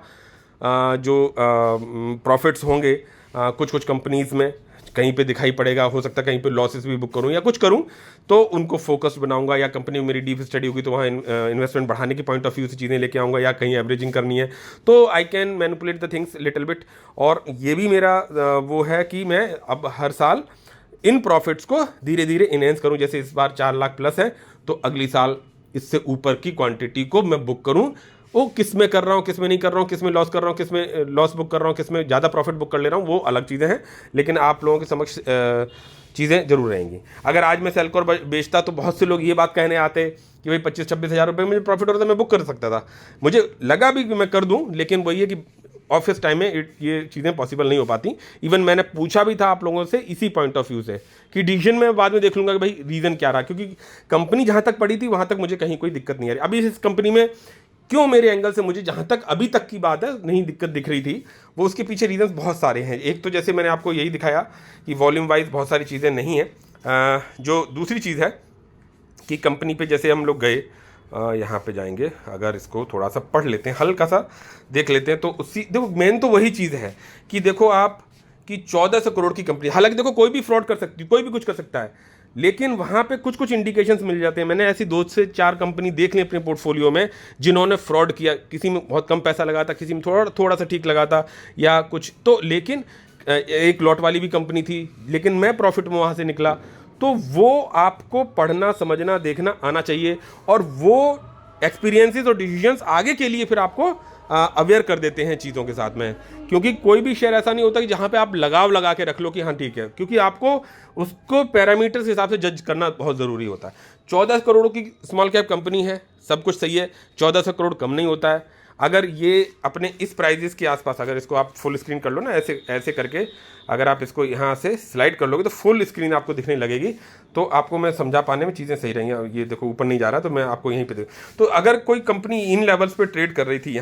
A: जो प्रॉफिट्स होंगे कुछ कंपनीज़ में कहीं पे दिखाई पड़ेगा, हो सकता है कहीं पे लॉसेस भी बुक करूं या कुछ करूं, तो उनको फोकस बनाऊंगा, या कंपनी में मेरी डीप स्टडी होगी तो वहाँ इन्वेस्टमेंट बढ़ाने की पॉइंट ऑफ व्यू से चीज़ें लेके आऊँगा, या कहीं एवरेजिंग करनी है तो I can manipulate the things little bit. और ये भी मेरा वो है कि मैं अब हर साल इन प्रॉफिट्स को धीरे धीरे इनहेंस करूँ। जैसे इस बार 4 लाख प्लस है, तो अगली साल इससे ऊपर की क्वांटिटी को मैं बुक करूँ। वो किस में कर रहा हूँ, किस में नहीं कर रहा हूँ, किस में लॉस कर रहा हूँ, किस में लॉस बुक कर रहा हूँ, किस में ज़्यादा प्रॉफिट बुक कर ले रहा हूँ, वो अलग चीज़ें हैं, लेकिन आप लोगों के समक्ष चीज़ें जरूर रहेंगी। अगर आज मैं सेल्कोर बेचता तो बहुत से लोग ये बात कहने आते कि भाई 25-26 हज़ार रुपये मुझे प्रॉफिट हो रहा था, मैं बुक कर सकता था, मुझे लगा भी कि मैं कर दूँ, लेकिन वही है कि ऑफिस टाइम में ये चीज़ें पॉसिबल नहीं हो पाती। इवन मैंने पूछा भी था आप लोगों से इसी पॉइंट ऑफ व्यू से कि डिसीजन में बाद में देख लूँगा कि भाई रीज़न क्या रहा, क्योंकि कंपनी जहाँ तक पड़ी थी वहाँ तक मुझे कहीं कोई दिक्कत नहीं आ रही। अभी इस कंपनी में क्यों मेरे एंगल से मुझे जहाँ तक अभी तक की बात है नहीं दिक्कत दिख रही थी, वो उसके पीछे रीजंस बहुत सारे हैं। एक तो जैसे मैंने आपको यही दिखाया कि वॉल्यूम वाइज बहुत सारी चीज़ें नहीं हैं। जो दूसरी चीज़ है कि कंपनी पे जैसे हम लोग गए, यहाँ पे जाएंगे, अगर इसको थोड़ा सा पढ़ लेते हैं, हल्का सा देख लेते हैं, तो उसी देखो मेन तो वही चीज़ है कि देखो आप कि 1400 करोड़ की कंपनी, हालांकि देखो कोई भी फ्रॉड कर सकती है, कोई भी कुछ कर सकता है, लेकिन वहाँ पे कुछ कुछ इंडिकेशंस मिल जाते हैं। मैंने ऐसी 2 से 4 कंपनी देख ली अपने पोर्टफोलियो में जिन्होंने फ्रॉड किया, किसी में बहुत कम पैसा लगा था, किसी में थोड़ा थोड़ा सा ठीक लगा था या कुछ तो, लेकिन एक लॉट वाली भी कंपनी थी, लेकिन मैं प्रॉफिट में वहाँ से निकला। तो वो आपको पढ़ना, समझना, देखना आना चाहिए, और वो एक्सपीरियंसेस और डिसीजंस आगे के लिए फिर आपको अवेयर कर देते हैं चीज़ों के साथ में। क्योंकि कोई भी शेयर ऐसा नहीं होता कि जहाँ पे आप लगाव लगा के रख लो कि हाँ ठीक है, क्योंकि आपको उसको पैरामीटर्स के हिसाब से जज करना बहुत ज़रूरी होता है। 14 करोड़ की स्मॉल कैप कंपनी है, सब कुछ सही है, 1400 करोड़ कम नहीं होता है। अगर ये अपने इस प्राइजेस के आसपास, अगर इसको आप फुल स्क्रीन कर लो ना, ऐसे ऐसे करके अगर आप इसको यहाँ से स्लाइड कर लोगे तो फुल स्क्रीन आपको दिखने लगेगी, तो आपको मैं समझा पाने में चीज़ें सही रहेंगी। ये देखो ऊपर नहीं जा रहा, तो मैं आपको यहीं पे दे, तो अगर कोई कंपनी इन लेवल्स पे ट्रेड कर रही थी,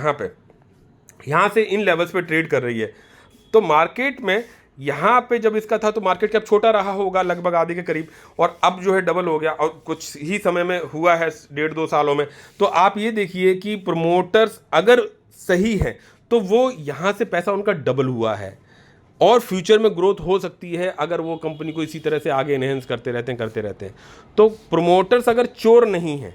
A: यहाँ से इन लेवल्स पे ट्रेड कर रही है, तो मार्केट में यहाँ पे जब इसका था तो मार्केट कैप छोटा रहा होगा लगभग आधे के करीब, और अब जो है डबल हो गया, और कुछ ही समय में हुआ है 1.5-2 सालों में। तो आप ये देखिए कि प्रमोटर्स अगर सही है तो वो यहाँ से पैसा उनका डबल हुआ है, और फ्यूचर में ग्रोथ हो सकती है अगर वो कंपनी को इसी तरह से आगे एनहेंस करते रहते हैं। तो प्रमोटर्स अगर चोर नहीं है,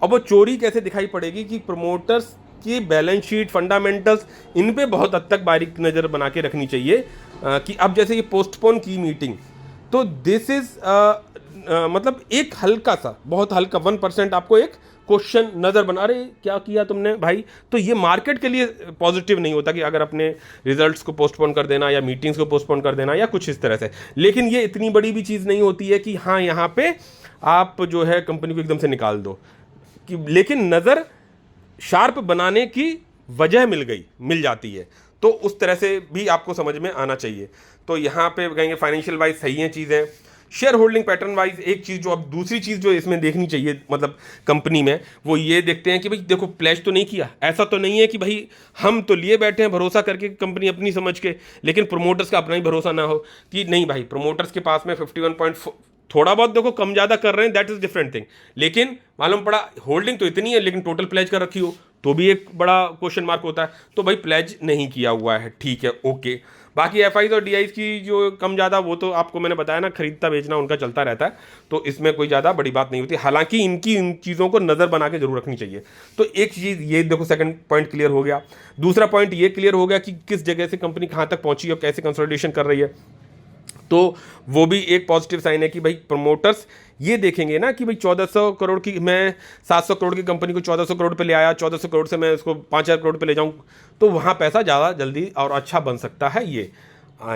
A: अब वो चोरी कैसे दिखाई पड़ेगी कि प्रमोटर्स की बैलेंस शीट, फंडामेंटल्स, इन पे बहुत हद तक बारीक नज़र बना के रखनी चाहिए। कि अब जैसे ये पोस्टपोन की मीटिंग, तो दिस इज मतलब एक हल्का सा, बहुत हल्का 1% आपको एक क्वेश्चन नज़र बना, अरे क्या किया तुमने भाई, तो ये मार्केट के लिए पॉजिटिव नहीं होता कि अगर अपने रिजल्ट्स को पोस्टपोन कर देना या मीटिंग्स को पोस्टपोन कर देना या कुछ इस तरह से। लेकिन ये इतनी बड़ी भी चीज़ नहीं होती है कि हाँ यहाँ पे आप जो है कंपनी को एकदम से निकाल दो, कि लेकिन नज़र शार्प बनाने की वजह मिल जाती है, तो उस तरह से भी आपको समझ में आना चाहिए। तो यहाँ पे कहेंगे फाइनेंशियल वाइज सही हैं चीज़ें, शेयर होल्डिंग पैटर्न वाइज एक चीज़ जो, अब दूसरी चीज़ जो इसमें देखनी चाहिए मतलब कंपनी में, वो ये देखते हैं कि भाई देखो प्लेज तो नहीं किया, ऐसा तो नहीं है कि भाई हम तो लिए बैठे हैं भरोसा करके कंपनी अपनी समझ के, लेकिन प्रोमोटर्स का अपना ही भरोसा ना हो कि नहीं भाई प्रोमोटर्स के पास में 51 थोड़ा बहुत देखो कम ज़्यादा कर रहे हैं, दैट इज़ डिफरेंट थिंग, लेकिन मालूम पड़ा होल्डिंग तो इतनी है लेकिन टोटल प्लेज कर रखी हो तो भी एक बड़ा क्वेश्चन मार्क होता है। तो भाई प्लेज नहीं किया हुआ है, ठीक है, ओके। बाकी एफआईज और डीआईज की जो कम ज़्यादा, वो तो आपको मैंने बताया ना, खरीदता बेचना उनका चलता रहता है, तो इसमें कोई ज़्यादा बड़ी बात नहीं होती। हालांकि इनकी इन चीज़ों को नज़र बना के जरूर रखनी चाहिए। तो एक चीज़ ये देखो, सेकंड पॉइंट क्लियर हो गया। दूसरा पॉइंट ये क्लियर हो गया कि किस जगह से कंपनी कहाँ तक पहुँची और कैसे कंसोलिडेशन कर रही है, तो वो भी एक पॉजिटिव साइन है कि भाई प्रमोटर्स ये देखेंगे ना कि भाई 1400 करोड़ की, मैं 700 करोड़ की कंपनी को 1400 करोड़ पे ले आया, 1400 करोड़ से मैं उसको 5000 करोड़ पे ले जाऊं, तो वहाँ पैसा ज़्यादा जल्दी और अच्छा बन सकता है ये।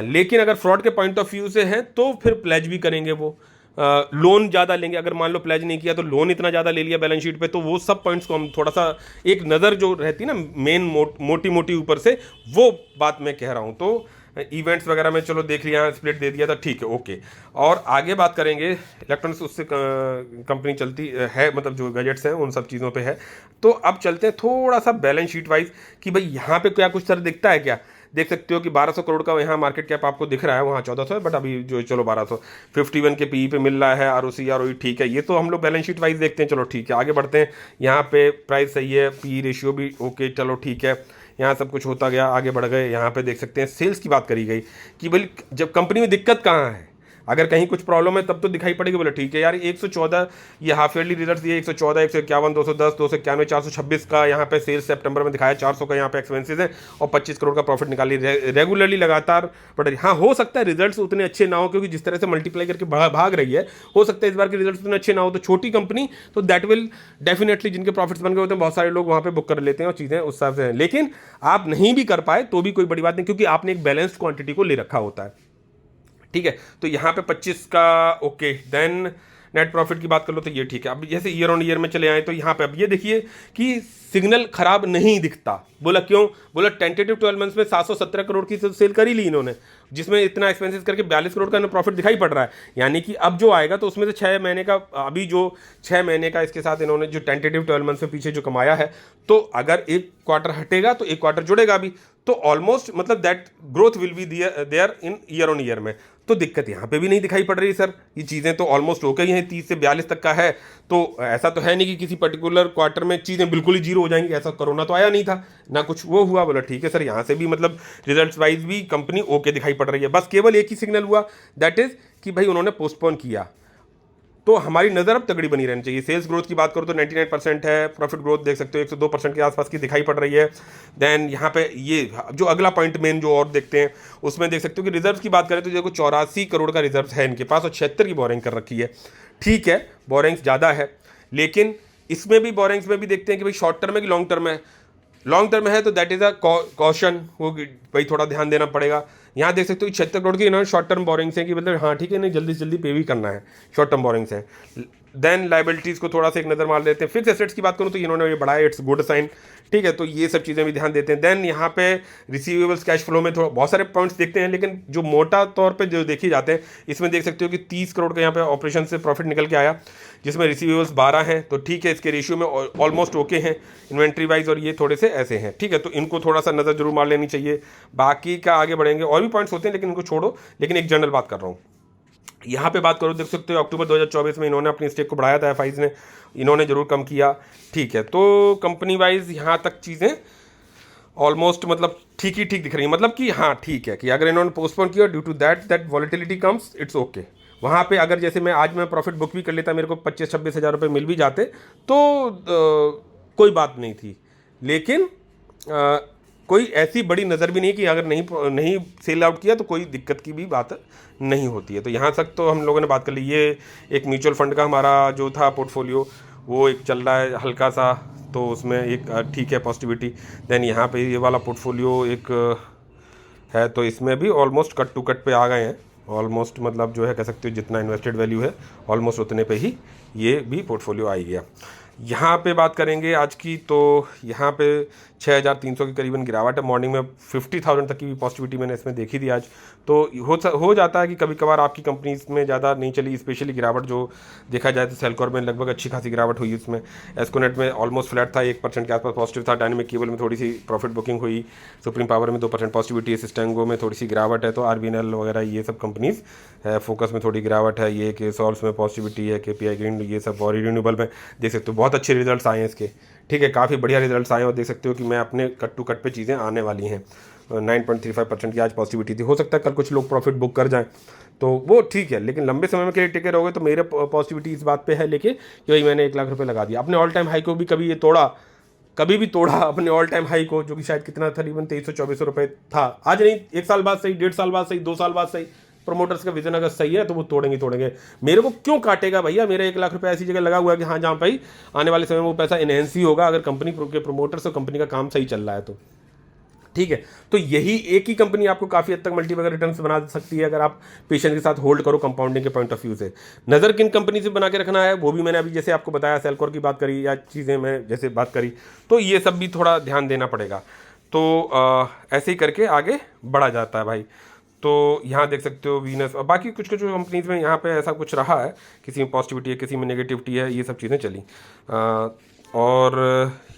A: लेकिन अगर फ्रॉड के पॉइंट ऑफ व्यू से है तो फिर प्लेज भी करेंगे वो, लोन ज़्यादा लेंगे। अगर मान लो प्लेज नहीं किया तो लोन इतना ज़्यादा ले लिया बैलेंस शीट पे, तो वो सब पॉइंट्स को हम थोड़ा सा एक नज़र जो रहती है ना मेन मोटी मोटी ऊपर से, वो बात मैं कह रहा हूँ। तो इवेंट्स वगैरह में चलो देख लिया, स्प्लिट दे दिया था, ठीक है, ओके। और आगे बात करेंगे इलेक्ट्रॉनिक्स, उससे कंपनी चलती है, मतलब जो गैजेट्स हैं उन सब चीज़ों पे है। तो अब चलते हैं थोड़ा सा बैलेंस शीट वाइज कि भाई यहाँ पे क्या कुछ सर दिखता है क्या। देख सकते हो कि 1200 करोड़ का यहाँ मार्केट कैप आपको दिख रहा है, वहाँ 1400 है, बट अभी जो चलो 1251 के पीई पे मिल रहा है, आरओसी आरओई ठीक है। ये तो हम लोग बैलेंस शीट वाइज देखते हैं, चलो ठीक है। आगे बढ़ते हैं, यहाँ पे प्राइस सही है, पी रेशियो भी ओके, चलो ठीक है, यहाँ सब कुछ होता गया, आगे बढ़ गए। यहाँ पे देख सकते हैं सेल्स की बात करी गई कि भाई जब कंपनी में दिक्कत कहाँ है, अगर कहीं कुछ प्रॉब्लम है तब तो दिखाई पड़ेगी। बोले ठीक है यार, 114 ये हाफ ईयरली रिजल्ट दिए, 114, 151, 210, 291, 426 का यहाँ पे सेल्स सितंबर में दिखाया, 400 का यहाँ पे एक्सपेंसेस है, और 25 करोड़ का प्रॉफिट निकाली रेगुलरली लगातार बढ़ रही। हाँ, हो सकता है रिजल्ट्स उतने अच्छे ना हो, क्योंकि जिस तरह से मल्टीप्लाई करके भाग रही है, हो सकता है इस बार के रिजल्ट्स उतने अच्छे ना हो। तो छोटी कंपनी तो दैट विल डेफिनेटली, जिनके प्रॉफिट्स बन गए होते हैं, बहुत सारे लोग वहाँ पे बुक कर लेते हैं और चीज़ें उस हिसाब से हैं। लेकिन आप नहीं भी कर पाए तो भी कोई बड़ी बात नहीं, क्योंकि आपने एक बैलेंस्ड क्वांटिटी को ले रखा होता है, ठीक है। तो यहाँ पे 25 का ओके। देन नेट प्रॉफिट की बात कर लो तो ये ठीक है। अब जैसे ईयर ऑन ईयर में चले आए तो यहाँ पे अब ये देखिए कि सिग्नल खराब नहीं दिखता। बोला क्यों? बोला टेंटेटिव 12 मंथ्स में 717 करोड़ की सेल करी ली इन्होंने, जिसमें इतना एक्सपेंसेस करके 42 करोड़ का प्रॉफिट दिखाई पड़ रहा है। यानी कि अब जो आएगा तो उसमें से 6 महीने का, अभी जो 6 महीने का इसके साथ इन्होंने जो टेंटेटिव 12 मंथ्स में पीछे जो कमाया है, तो अगर एक क्वार्टर हटेगा तो एक क्वार्टर जुड़ेगा भी, तो ऑलमोस्ट मतलब that growth will be there in year on year में। तो दिक्कत यहाँ पे भी नहीं दिखाई पड़ रही सर, ये चीज़ें तो ऑलमोस्ट हो गई हैं, 30 से 42 तक का है। तो ऐसा तो है नहीं कि किसी पर्टिकुलर क्वार्टर में चीज़ें बिल्कुल ही जीरो हो जाएंगी, ऐसा कोरोना तो आया नहीं था ना कुछ वो हुआ। बोला ठीक है सर, यहाँ से भी मतलब रिजल्ट्स वाइज भी कंपनी ओके दिखाई पड़ रही है। बस केवल एक ही सिग्नल हुआ, दैट इज कि भाई उन्होंने पोस्टपोन किया। तो हमारी नज़र अब तगड़ी बनी रहनी चाहिए। सेल्स ग्रोथ की बात करो तो 99% है, प्रॉफिट ग्रोथ देख सकते हो 102% के आसपास की दिखाई पड़ रही है। देन यहाँ पे ये जो अगला पॉइंट मेन जो और देखते हैं उसमें देख सकते हो कि रिजर्व की बात करें तो देखो 84 करोड़ का रिजर्व है इनके पास और 76 की बोरिंग कर रखी है। ठीक है, बोरिंग्स ज़्यादा है, लेकिन इसमें भी बोरिंग्स में भी देखते हैं कि भाई शॉर्ट टर्म है कि लॉन्ग टर्म है। लॉन्ग टर्म है तो दैट इज़ अ कॉशन, वो भाई थोड़ा ध्यान देना पड़ेगा। यहाँ देख सकते हो 76 करोड़ की इन्होंने शॉर्ट टर्म बोरिंग्स हैं कि मतलब हाँ ठीक है, नहीं जल्दी से जल्दी पे भी करना है, शॉर्ट टर्म बोरिंग्स हैं। देन लाइबिलिटीज़ को थोड़ा सा एक नज़र मार लेते हैं। फिक्स एसेट्स की बात करूँ तो इन्होंने ये बढ़ाया, इट्स गुड साइन। ठीक है, तो ये सब चीज़ें भी ध्यान देते हैं। देन यहाँ पे रिसीवेबल्स कैश फ्लो में थोड़ा बहुत सारे पॉइंट्स देखते हैं, लेकिन जो मोटा तौर पे जो देखे जाते हैं इसमें देख सकते हो कि 30 करोड़ का यहाँ पे ऑपरेशन से प्रॉफिट निकल के आया, जिसमें रिसीवेबल्स 12 हैं, तो ठीक है, इसके रेशियो में ऑलमोस्ट ओके हैं इन्वेंट्री वाइज, और ये थोड़े से ऐसे हैं। ठीक है, तो इनको थोड़ा सा नज़र जरूर मार लेनी चाहिए। बाकी का आगे बढ़ेंगे, और भी पॉइंट्स होते हैं लेकिन इनको छोड़ो, लेकिन एक जनरल बात कर रहा हूँ। यहाँ पे बात करो, देख सकते हो अक्टूबर 2024 में इन्होंने अपनी स्टेक को बढ़ाया था, एफआईज ने, इन्होंने जरूर कम किया। ठीक है, तो कंपनी वाइज यहाँ तक चीज़ें ऑलमोस्ट मतलब ठीक ही ठीक दिख रही है, मतलब कि हाँ ठीक है कि अगर इन्होंने पोस्टपोन किया due to that volatility comes, it's okay. वहाँ पे अगर जैसे मैं आज प्रॉफिट बुक भी कर लेता, मेरे को 25-26 हज़ार रुपये मिल भी जाते तो कोई बात नहीं थी, लेकिन कोई ऐसी बड़ी नज़र भी नहीं कि अगर नहीं सेल आउट किया तो कोई दिक्कत की भी बात नहीं होती है। तो यहाँ तक तो हम लोगों ने बात कर ली। ये एक म्यूचुअल फंड का हमारा जो था पोर्टफोलियो वो एक चल रहा है हल्का सा, तो उसमें एक ठीक है पॉजिटिविटी। देन यहाँ पे ये वाला पोर्टफोलियो एक है, तो इसमें भी ऑलमोस्ट कट टू कट पे आ गए हैं, ऑलमोस्ट मतलब जो है कह सकते हो जितना इन्वेस्टेड वैल्यू है ऑलमोस्ट उतने पे ही ये भी पोर्टफोलियो आ गया। यहाँ पे बात करेंगे आज की, तो यहाँ पे 6300 के करीबन गिरावट है। मॉर्निंग में 50,000 तक की भी पॉजिटिविटी मैंने इसमें देखी थी आज। तो हो जाता है कि कभी कभार आपकी कंपनीज में ज़्यादा नहीं चली, स्पेशली गिरावट जो देखा जाए तो सेल्कोर में लगभग अच्छी खासी गिरावट हुई उसमें। एस्कोनेट में ऑलमोस्ट फ्लैट था, 1% के आसपास पॉजिटिव था। डायनेमिक केबल में थोड़ी सी प्रॉफिट बुकिंग हुई, सुप्रीम पावर में 2% पॉजिटिविटी है, सिस्टेंगो में थोड़ी सी गिरावट है, तो आरबीएनएल वगैरह ये सब कंपनीज है, फोकस में थोड़ी गिरावट है, ये के सॉल्स में पॉजिटिविटी है, केपीआई ग्रीन ये सब, और रिन्यूएबल में देख सकते हो बहुत अच्छे रिजल्ट्स आए हैं इसके। ठीक है, काफ़ी बढ़िया रिजल्ट्स आए, और देख सकते हो कि मैं अपने कट टू कट पे चीज़ें आने वाली हैं। 9.35% की आज पॉजिटिविटी थी। हो सकता है कल कुछ लोग प्रॉफिट बुक कर जाएं तो वो ठीक है, लेकिन लंबे समय के लिए टिके रहोगे तो मेरे पॉजिटिविटी इस बात पे है लेके कि भाई मैंने 1 लाख रुपए लगा दिया। अपने ऑल टाइम हाई को भी कभी भी तोड़ा अपने ऑल टाइम हाई को, जो कि शायद कितना था, करीबन 2300-2400 रुपये था। आज नहीं, 1 साल बाद सही, 1.5 साल बाद सही, 2 साल बाद सही, प्रमोटर्स का विजन अगर सही है तो वो तोड़ेंगे। मेरे को क्यों काटेगा भैया, मेरा 1 लाख रुपए ऐसी जगह लगा हुआ है कि हाँ जहाँ भाई आने वाले समय में वो पैसा इनहेंस ही होगा अगर कंपनी के प्रमोटर्स और कंपनी का काम सही चल रहा है तो। ठीक है, तो यही एक ही कंपनी आपको काफ़ी हद तक मल्टीपल रिटर्न्स बना सकती है अगर आप पेशेंस के साथ होल्ड करो कंपाउंडिंग के पॉइंट ऑफ व्यू से। नज़र किन कंपनी से बना के रखना है वो भी मैंने अभी जैसे आपको बताया, सेल्कोर की बात करी या चीज़ें मैं जैसे बात करी, तो ये सब भी थोड़ा ध्यान देना पड़ेगा। तो ऐसे ही करके आगे बढ़ा जाता है भाई। तो यहाँ देख सकते हो वीनस और बाकी कुछ कंपनीज में यहाँ पे ऐसा कुछ रहा है, किसी में पॉजिटिविटी है, किसी में नेगेटिविटी है, ये सब चीज़ें चली। और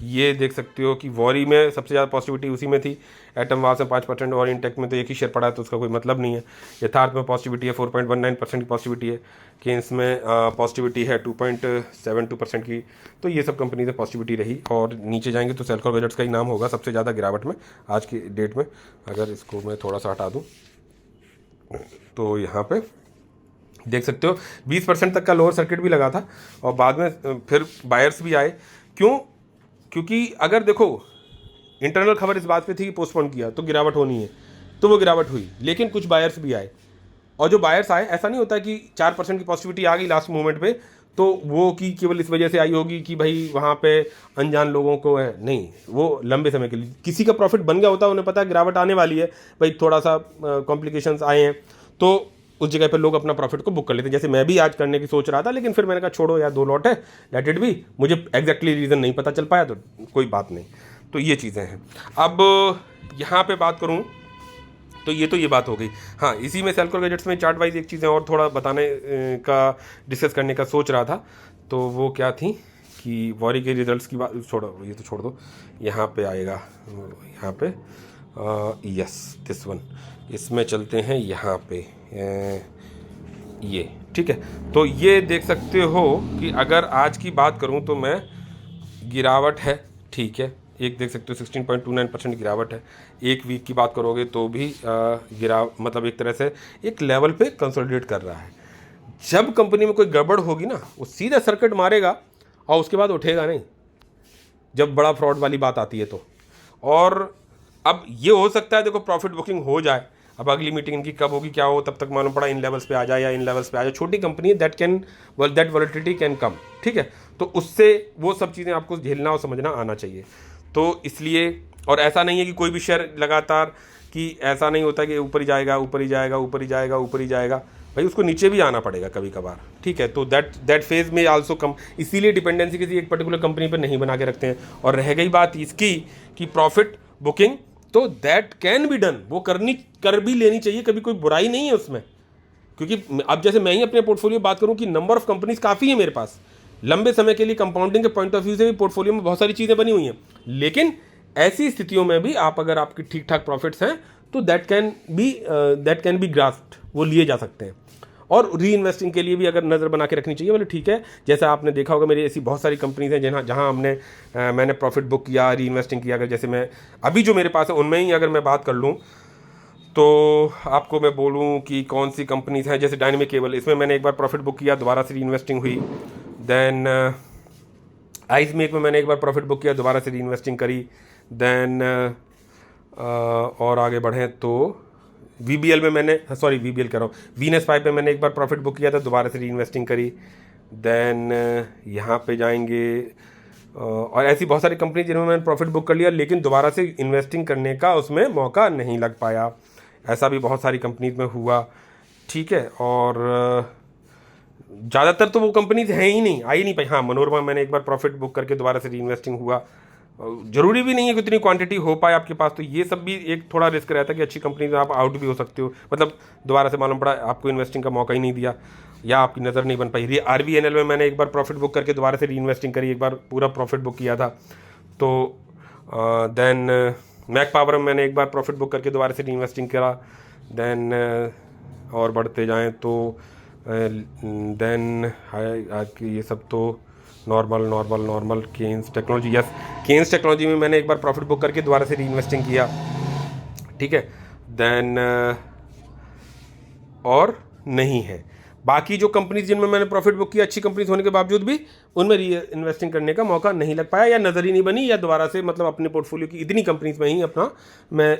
A: ये देख सकते हो कि वॉरी में सबसे ज़्यादा पॉजिटिविटी उसी में थी, एटम वास में 5%, और इंटेक में तो एक ही शेयर पड़ा है तो उसका कोई मतलब नहीं है। यथार्थ में पॉजिटिविटी है 4.19% की पॉजिटिविटी है, केन्स में पॉजिटिविटी है 2.72% की। तो ये सब कंपनी से पॉजिटिविटी रही। और नीचे जाएंगे तो सेल्कोर गैजेट्स का ही नाम होगा सबसे ज़्यादा गिरावट में आज की डेट में। अगर इसको मैं थोड़ा सा हटा दूँ तो यहाँ पे देख सकते हो 20% तक का लोअर सर्किट भी लगा था, और बाद में फिर बायर्स भी आए। क्योंकि अगर देखो इंटरनल खबर इस बात पे थी कि पोस्टपोन किया तो गिरावट होनी है, तो वो गिरावट हुई, लेकिन कुछ बायर्स भी आए। और जो बायर्स आए, ऐसा नहीं होता कि 4% की पॉजिटिविटी आ गई लास्ट मोमेंट पे तो वो कि केवल इस वजह से आई होगी कि भाई वहाँ पे अनजान लोगों को है, नहीं, वो लंबे समय के लिए किसी का प्रॉफिट बन गया होता है, उन्हें पता है गिरावट आने वाली है, भाई थोड़ा सा कॉम्प्लिकेशंस आए हैं तो उस जगह पर लोग अपना प्रॉफिट को बुक कर लेते हैं। जैसे मैं भी आज करने की सोच रहा था, लेकिन फिर मैंने कहा छोड़ो यार, 2 लॉट है, लेट इट बी, मुझे एग्जैक्टली रीज़न नहीं पता चल पाया तो कोई बात नहीं। तो ये चीज़ें हैं। अब यहाँ पे बात करूँ तो ये बात हो गई। हाँ, इसी में सेल्कोर गैजेट्स में चार्ट वाइज एक चीज़ें और थोड़ा बताने का डिस्कस करने का सोच रहा था, तो वो क्या थी कि वॉरी के रिजल्ट्स की बात छोड़ो, ये तो छोड़ दो, यहाँ पे आएगा, यहाँ पे यस दिस वन, इसमें चलते हैं यहाँ पे ये। ठीक है, तो ये देख सकते हो कि अगर आज की बात करूँ तो मैं गिरावट है, ठीक है, एक देख सकते हो 16.29% गिरावट है। एक वीक की बात करोगे तो भी मतलब एक तरह से एक लेवल पे कंसोलिडेट कर रहा है। जब कंपनी में कोई गड़बड़ होगी ना, वो सीधा सर्किट मारेगा और उसके बाद उठेगा नहीं, जब बड़ा फ्रॉड वाली बात आती है तो। और अब ये हो सकता है, देखो प्रॉफिट बुकिंग हो जाए, अब अगली मीटिंग इनकी कब होगी क्या हो, तब तक मालूम पड़ा इन लेवल्स पे आ जाए या इन लेवल्स पे आ जाए। छोटी कंपनी है, दैट वॉलेटिलिटी कैन कम, ठीक है। तो उससे वो सब चीज़ें आपको झेलना और समझना आना चाहिए। तो इसलिए, और ऐसा नहीं है कि कोई भी शेयर लगातार, कि ऐसा नहीं होता कि ऊपर ही जाएगा ऊपर ही जाएगा ऊपर ही जाएगा ऊपर ही जाएगा, भाई उसको नीचे भी आना पड़ेगा कभी कभार, ठीक है। तो दैट फेज में आल्सो कम, इसीलिए डिपेंडेंसी किसी एक पर्टिकुलर कंपनी पर नहीं बना के रखते हैं। और रह गई बात इसकी कि प्रॉफिट बुकिंग, तो दैट कैन बी डन, वो कर भी लेनी चाहिए, कभी कोई बुराई नहीं है उसमें। क्योंकि अब जैसे मैं ही अपने पोर्टफोलियो बात करूं कि नंबर ऑफ कंपनीज काफ़ी है मेरे पास, लंबे समय के लिए कंपाउंडिंग के पॉइंट ऑफ व्यू से भी पोर्टफोलियो में बहुत सारी चीज़ें बनी हुई हैं। लेकिन ऐसी स्थितियों में भी आप, अगर आपकी ठीक ठाक प्रॉफिट्स हैं, तो दैट कैन बी ग्रास्प्ड, वो लिए जा सकते हैं। और री इन्वेस्टिंग के लिए भी अगर नज़र बना के रखनी चाहिए, बोले ठीक है, जैसा आपने देखा होगा मेरी ऐसी बहुत सारी कंपनीज हैं जहाँ मैंने प्रॉफिट बुक किया, री इन्वेस्टिंग किया। अगर जैसे मैं अभी जो मेरे पास है उनमें ही अगर मैं बात कर लूँ, तो आपको मैं बोलूँ कि कौन सी कंपनीज हैं, जैसे डायनेमिक केबल, इसमें मैंने एक बार प्रॉफिट बुक किया, दोबारा से री इन्वेस्टिंग हुई। देन आइसमेक में मैंने एक बार प्रॉफिट बुक किया, दोबारा से री इन्वेस्टिंग करी। देन और आगे बढ़ें तो VBL में मैंने, सॉरी VBL कह रहा हूँ, वीनस पाइप में मैंने एक बार प्रॉफिट बुक किया था, दोबारा से री इन्वेस्टिंग करी। देन यहाँ पे जाएंगे, और ऐसी बहुत सारी कंपनी जिनमें मैंने प्रॉफिट बुक कर लिया, लेकिन दोबारा से इन्वेस्टिंग करने का उसमें मौका नहीं लग पाया। ऐसा भी बहुत सारी कंपनीज में हुआ, ठीक है। और ज़्यादातर तो वो कंपनीज हैं ही नहीं, आई नहीं पाई। हाँ, मनोरमा मैंने एक बार प्रॉफिट बुक करके दोबारा से री इन्वेस्टिंग हुआ। जरूरी भी नहीं है कि उतनी क्वांटिटी हो पाए आपके पास, तो ये सब भी एक थोड़ा रिस्क रहता है कि अच्छी कंपनी में आप आउट भी हो सकते हो, मतलब दोबारा से मालूम पड़ा आपको इन्वेस्टिंग का मौका ही नहीं दिया या आपकी नज़र नहीं बन पाई। RVNL में मैंने एक बार प्रॉफिट बुक करके दोबारा से री इन्वेस्टिंग करी, एक बार पूरा प्रॉफिट बुक किया था। तो देन मैक पावर में मैंने एक बार प्रॉफिट बुक करके दोबारा से री इन्वेस्टिंग करा। देन और बढ़ते जाएँ तो देन ये सब तो normal Kaynes technology, yes, Kaynes technology में मैंने एक बार प्रॉफिट बुक करके दोबारा से री इन्वेस्टिंग किया, ठीक है। देन और नहीं है बाकी जो कंपनीज जिनमें मैंने प्रॉफिट बुक किया, अच्छी कंपनीज होने के बावजूद भी उनमें री इन्वेस्टिंग करने का मौका नहीं लग पाया, या नज़र ही नहीं बनी, या दोबारा से मतलब अपने पोर्टफोलियो की इतनी कंपनीज में ही अपना मैं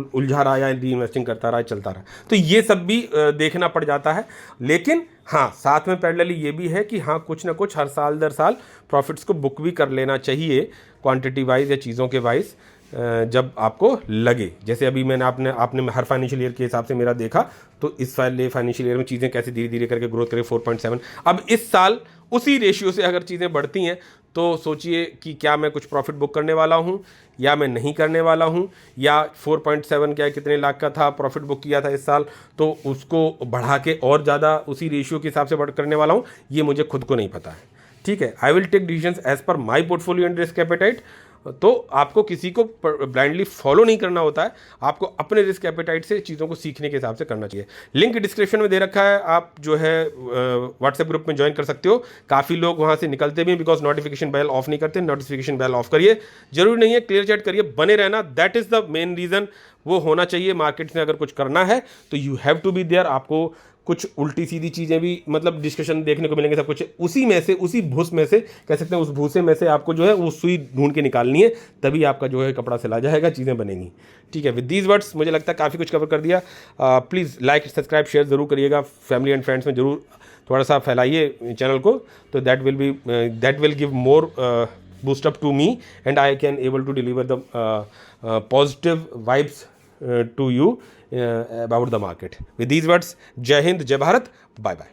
A: उलझा रहा या री इन्वेस्टिंग करता रहा, चलता रहा। तो ये सब भी देखना पड़ जाता है। लेकिन हाँ, साथ में पैरेलली ये भी है कि हाँ, कुछ ना कुछ हर साल दर साल प्रॉफिट्स को बुक भी कर लेना चाहिए, क्वांटिटी वाइज या चीज़ों के वाइज, जब आपको लगे। जैसे अभी आपने हर फाइनेंशियल ईयर के हिसाब से मेरा देखा, तो इस फाइनेंशियल ईयर में चीज़ें कैसे धीरे धीरे करके ग्रोथ करें, 4.7। अब इस साल उसी रेशियो से अगर चीज़ें बढ़ती हैं, तो सोचिए कि क्या मैं कुछ प्रॉफिट बुक करने वाला हूं या मैं नहीं करने वाला हूं, या 4.7 क्या कितने लाख का था प्रॉफिट बुक किया था इस साल, तो उसको बढ़ा के और ज़्यादा उसी रेशियो के हिसाब से करने वाला हूं, ये मुझे खुद को नहीं पता है, ठीक है। I will take decisions as per my portfolio and risk appetite. तो आपको किसी को ब्लाइंडली फॉलो नहीं करना होता है, आपको अपने रिस्क एपेटाइट से चीज़ों को सीखने के हिसाब से करना चाहिए। लिंक डिस्क्रिप्शन में दे रखा है, आप जो है व्हाट्सएप ग्रुप में ज्वाइन कर सकते हो। काफ़ी लोग वहाँ से निकलते भी हैं बिकॉज नोटिफिकेशन बेल ऑफ नहीं करते। नोटिफिकेशन बेल ऑफ करिए, जरूरी नहीं है क्लियर चैट करिए, बने रहना, that is the main reason. वो होना चाहिए मार्केट में, अगर कुछ करना है तो you have to be there. आपको कुछ उल्टी सीधी चीज़ें भी मतलब डिस्कशन देखने को मिलेंगे, सब कुछ उसी में से, उसी भूस में से कह सकते हैं, उस भूसे में से आपको जो है वो सुई ढूंढ के निकालनी है, तभी आपका जो है कपड़ा सिला जाएगा, चीज़ें बनेंगी, ठीक है। विद दीज वर्ड्स मुझे लगता है काफ़ी कुछ कवर कर दिया। प्लीज़ लाइक सब्सक्राइब शेयर ज़रूर करिएगा, फैमिली एंड फ्रेंड्स में ज़रूर थोड़ा सा फैलाइए चैनल को, तो that will give more boost up to me and I can able to deliver the positive vibes to you about the market. With these words, Jai Hind, Jai Bharat, bye bye.